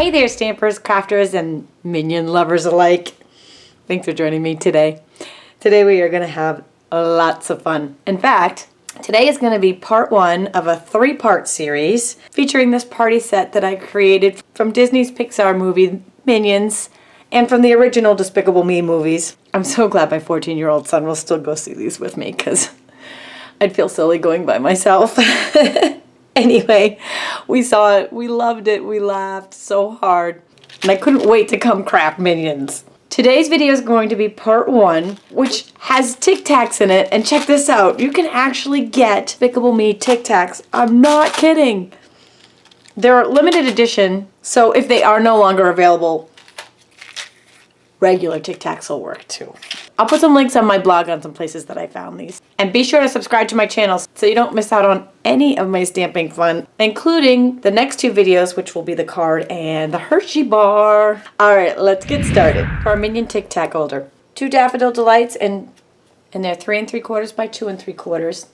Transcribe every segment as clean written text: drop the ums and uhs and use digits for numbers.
Hey there, stampers, crafters, and Minion lovers alike. Thanks for joining me today. Today we are going to have lots of fun. In fact, today is going to be part one of a 3-part series featuring this party set that I created from Disney's Pixar movie Minions and from the original Despicable Me movies. I'm so glad my 14-year-old son will still go see these with me because I'd feel silly going by myself. Anyway, we saw it, we loved it, we laughed so hard, and I couldn't wait to come craft Minions. Today's video is going to be part one, which has Tic Tacs in it, and check this out, you can actually get Despicable Me Tic Tacs. I'm not kidding. They're limited edition, so if they are no longer available, regular Tic Tacs will work too. I'll put some links on my blog on some places that I found these. And be sure to subscribe to my channel so you don't miss out on any of my stamping fun, including the next 2 videos, which will be the card and the Hershey bar. All right, let's get started. For our Minion Tic Tac holder, 2 Daffodil Delights, and they're 3 3/4 by 2 3/4.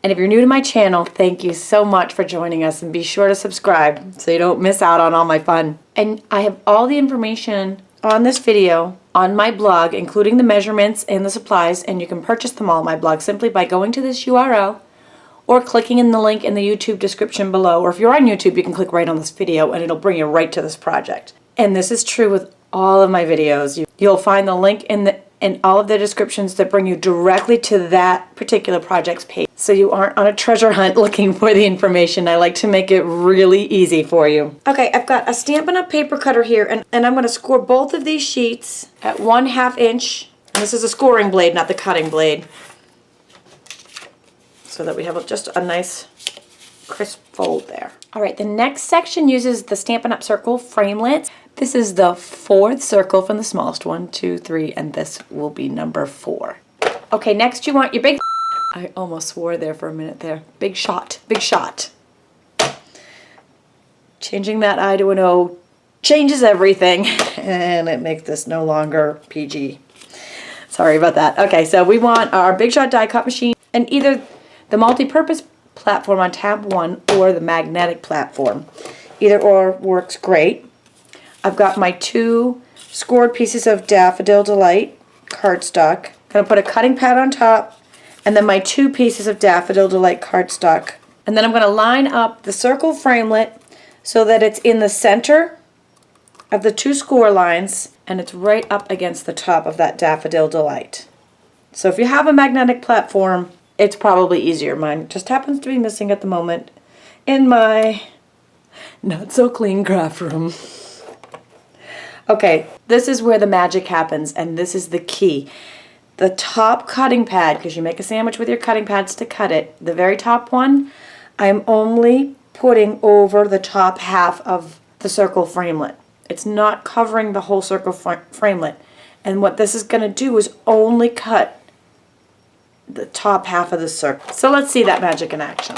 And if you're new to my channel, thank you so much for joining us, and be sure to subscribe so you don't miss out on all my fun. And I have all the information on this video on my blog, including the measurements and the supplies, and you can purchase them all on my blog simply by going to this URL or clicking in the link in the YouTube description below. Or if you're on YouTube, you can click right on this video and it'll bring you right to this project. And this is true with all of my videos. You'll find the link in all of the descriptions that bring you directly to that particular project's page, so you aren't on a treasure hunt looking for the information. I like to make it really easy for you. Okay, I've got a Stampin' Up! Paper cutter here, and I'm going to score both of these sheets at 1/2 inch. And this is a scoring blade, not the cutting blade, so that we have just a nice crisp fold there. All right, the next section uses the Stampin' Up! Circle framelits. This is the 4th circle from the smallest, 1, 2, 3, and this will be number 4. Okay, next you want your big, I almost swore there for a minute there. Big shot, big shot. Changing that I to an O changes everything, and it makes this no longer PG. Sorry about that. Okay, so we want our Big Shot die cut machine, and either the multi-purpose platform on tab 1 or the magnetic platform. Either or works great. I've got my 2 scored pieces of Daffodil Delight cardstock. I'm going to put a cutting pad on top, and then my 2 pieces of Daffodil Delight cardstock. And then I'm going to line up the circle framelit so that it's in the center of the 2 score lines, and it's right up against the top of that Daffodil Delight. So if you have a magnetic platform, it's probably easier. Mine just happens to be missing at the moment in my not so clean craft room. Okay, this is where the magic happens, and this is the key. The top cutting pad, because you make a sandwich with your cutting pads to cut it, the very top one, I'm only putting over the top half of the circle framelit. It's not covering the whole circle framelit. And what this is going to do is only cut the top half of the circle. So let's see that magic in action.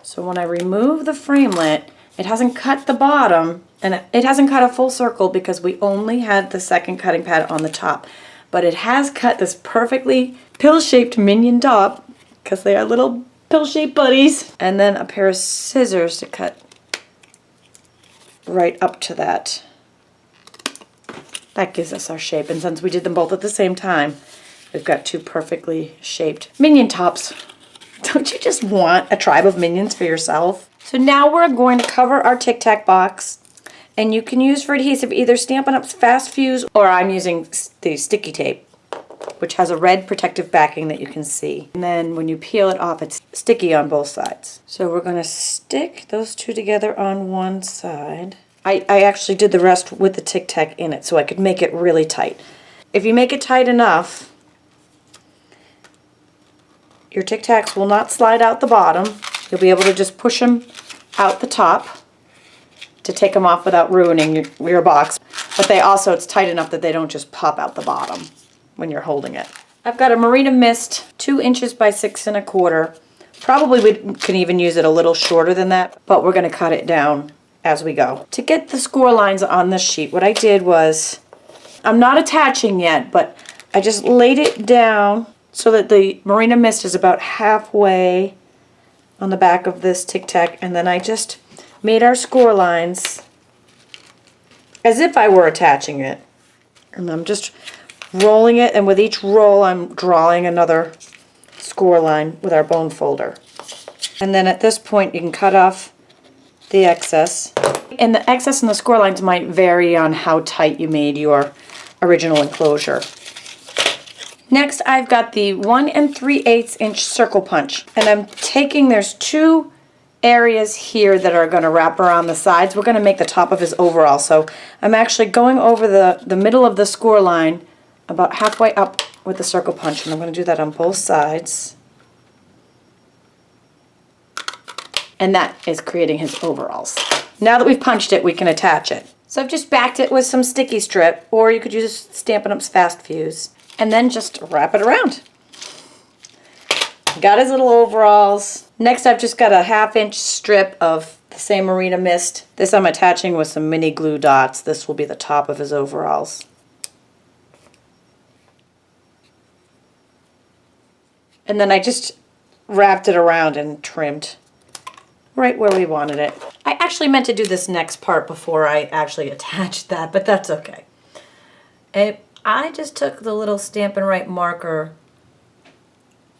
So when I remove the framelit, it hasn't cut the bottom, and it hasn't cut a full circle because we only had the second cutting pad on the top. But it has cut this perfectly pill-shaped Minion top, because they are little pill-shaped buddies. And then a pair of scissors to cut right up to that. That gives us our shape, and since we did them both at the same time, we've got 2 perfectly shaped Minion tops. Don't you just want a tribe of Minions for yourself? So now we're going to cover our Tic Tac box, and you can use for adhesive either Stampin' Up's Fast Fuse, or I'm using the sticky tape, which has a red protective backing that you can see. And then when you peel it off, it's sticky on both sides. So we're going to stick those 2 together on one side. I actually did the rest with the Tic Tac in it so I could make it really tight. If you make it tight enough, your Tic Tacs will not slide out the bottom. You'll be able to just push them out the top to take them off without ruining your box. But they also, it's tight enough that they don't just pop out the bottom when you're holding it. I've got a Marina Mist 2 inches by 6 1/4. Probably we can even use it a little shorter than that, but we're going to cut it down as we go. To get the score lines on this sheet, what I did was, I'm not attaching yet, but I just laid it down so that the Marina Mist is about halfway on the back of this Tic Tac, and then I just made our score lines as if I were attaching it. And I'm just rolling it, and with each roll I'm drawing another score line with our bone folder. And then at this point you can cut off the excess. And the excess and the score lines might vary on how tight you made your original enclosure. Next I've got the 1 3/8 inch circle punch, and I'm taking, there's 2 areas here that are going to wrap around the sides. We're going to make the top of his overall, so I'm actually going over the middle of the score line about halfway up with the circle punch, and I'm going to do that on both sides. And that is creating his overalls. Now that we've punched it, we can attach it. So I've just backed it with some sticky strip, or you could use Stampin' Up's Fast Fuse, and then just wrap it around. Got his little overalls. Next I've just got a 1/2 inch strip of the same Marina Mist. This I'm attaching with some mini glue dots. This will be the top of his overalls. And then I just wrapped it around and trimmed right where we wanted it. I actually meant to do this next part before I actually attached that, but that's okay. I just took the little Stampin' Right marker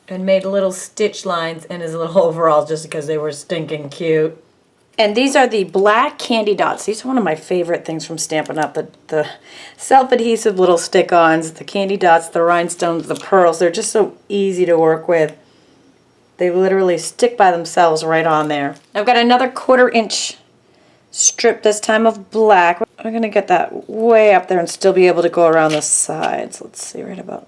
and made little stitch lines in his little overalls just because they were stinking cute. And these are the black candy dots. These are one of my favorite things from Stampin' Up. The self-adhesive little stick-ons, the candy dots, the rhinestones, the pearls. They're just so easy to work with. They literally stick by themselves right on there. I've got another 1/4 inch strip, this time of black. I'm going to get that way up there and still be able to go around the sides. Let's see, right about.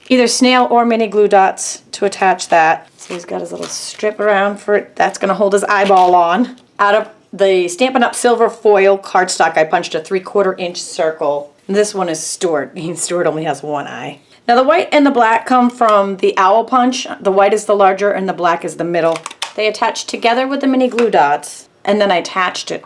Either snail or mini glue dots to attach that. So he's got his little strip around for it. That's going to hold his eyeball on. Out of the Stampin' Up silver foil cardstock, I punched a 3/4 inch circle. This one is Stuart. Stuart only has one eye. Now the white and the black come from the owl punch. The white is the larger and the black is the middle. They attach together with the mini glue dots, and then I attached it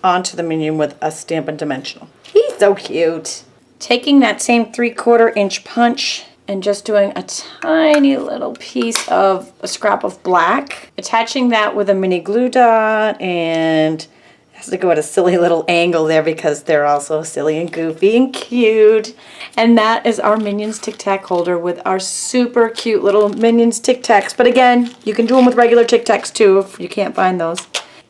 onto the Minion with a Stampin' Dimensional. He's so cute. Taking that same 3/4 inch punch and just doing a tiny little piece of a scrap of black, attaching that with a mini glue dot, and it has to go at a silly little angle there because they're also silly and goofy and cute. And that is our Minions Tic Tac holder with our super cute little Minions Tic Tacs. But again, you can do them with regular Tic Tacs too if you can't find those.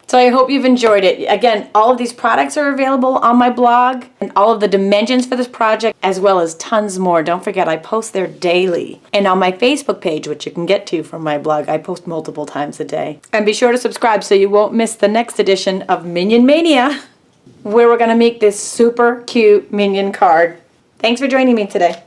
So I hope you've enjoyed it. Again, all of these products are available on my blog, and all of the dimensions for this project, as well as tons more. Don't forget, I post there daily. And on my Facebook page, which you can get to from my blog, I post multiple times a day. And be sure to subscribe so you won't miss the next edition of Minion Mania, where we're going to make this super cute Minion card. Thanks for joining me today.